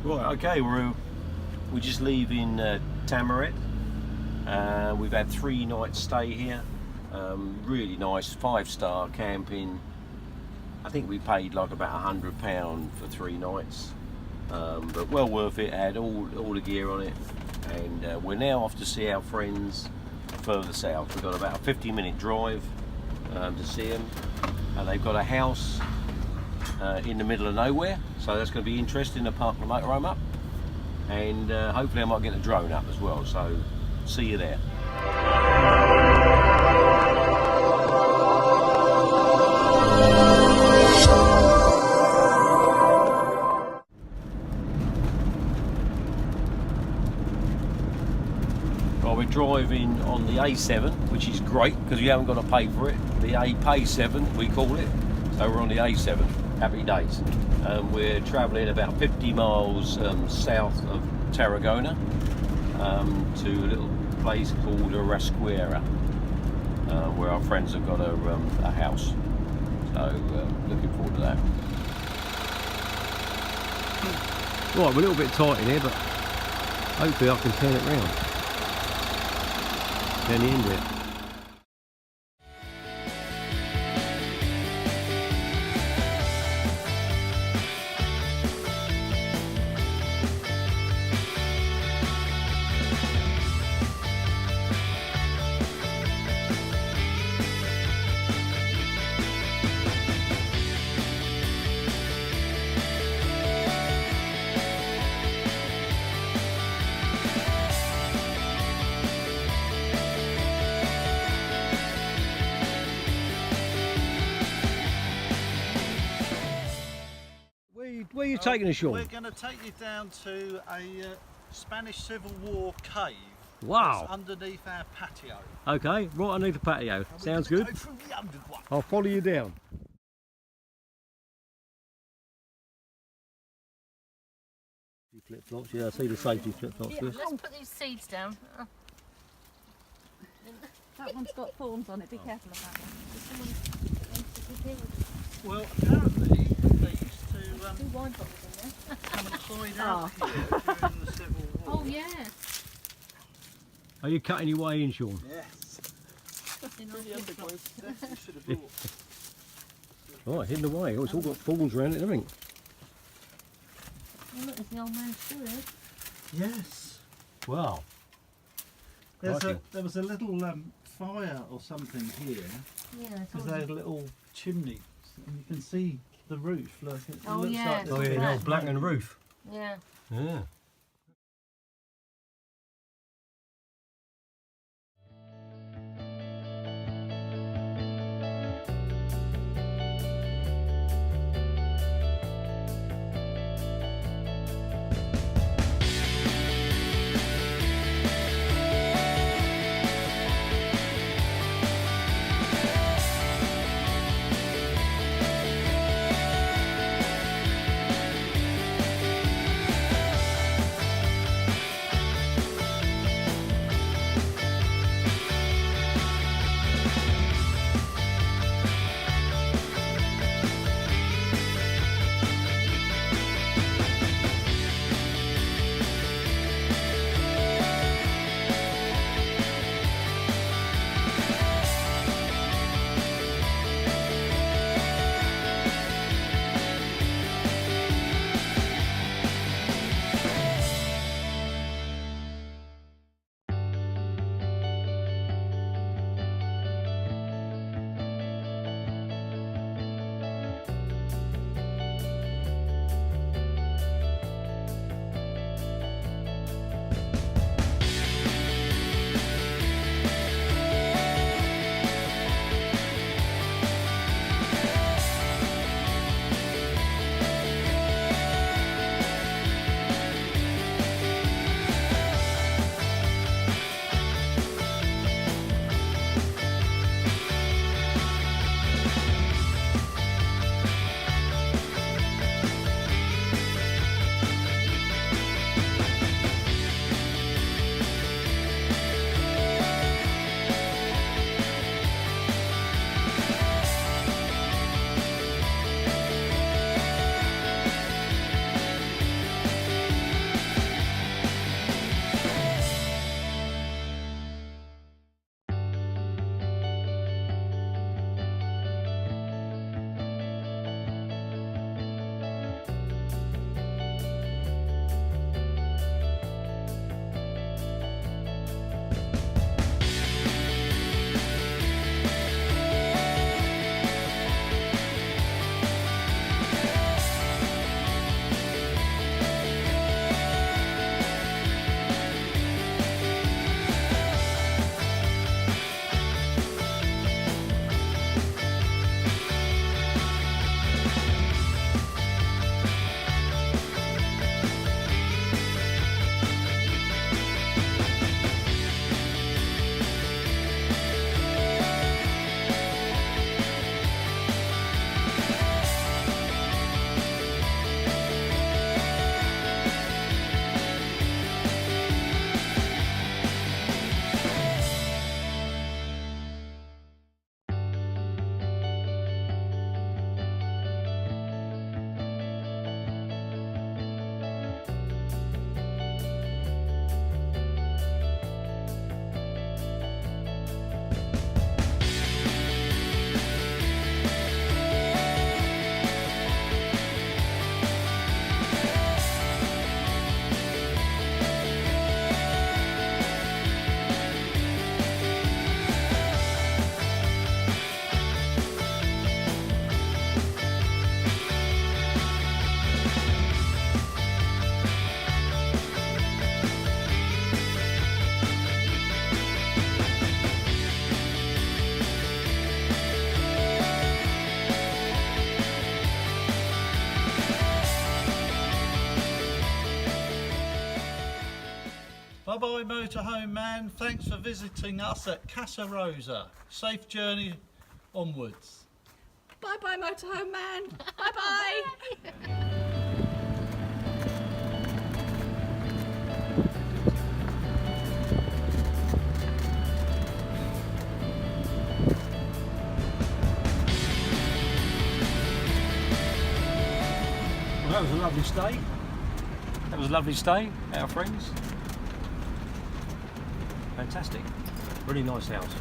Right, okay, we're just leaving Tamaret. We've had 3 nights stay here. Really nice, 5-star camping. I think we paid like about £100 for 3 nights, but well worth it. Had all the gear on it, and we're now off to see our friends further south. We've got about a 50-minute drive to see them, and they've got a house in the middle of nowhere, so that's going to be interesting to park the motorhome up, and hopefully I might get the drone up as well, so see you there. Well, we're driving on the A7, which is great because you haven't got to pay for it. The Pay 7 we call it, so we're on the A7. Happy days. We're travelling about 50 miles south of Tarragona to a little place called Rasquera, where our friends have got a house. So looking forward to that. Right, we're a little bit tight in here, but hopefully I can turn it round. Down the end of it. Where are you taking us, Sean? We're going to take you down to a Spanish Civil War cave. Wow. That's underneath our patio. Okay, right underneath the patio. Sounds good. Go through the under one. I'll follow you down. Flip flops, yeah, I see the safety flip flops. Yeah, let's put these seeds down. That one's got thorns on it, be careful of that one. Well, apparently they used to Two wine bottles in there. come and hide out here during the Civil War. Oh yeah. Are you cutting your way in, Sean? Yes. In our Pretty flip flops. underground. Definitely should have brought. Right, hidden away. Oh, it's all got thorns around it, everything. Oh, look, there's the old man's still there. Yes. Wow. Crikey. There was a little fire or something here Yeah. because they had a little chimney, and you can see the roof. Look, it Oh, looks yeah, like it's Oh all yeah, the black. old blackened roof. Yeah. Yeah. Bye-bye motorhome man, thanks for visiting us at Casa Rosa. Safe journey onwards. Bye bye, motorhome man. Bye bye. Well, that was a lovely stay. That was a lovely stay, our friends. Fantastic. Really nice house.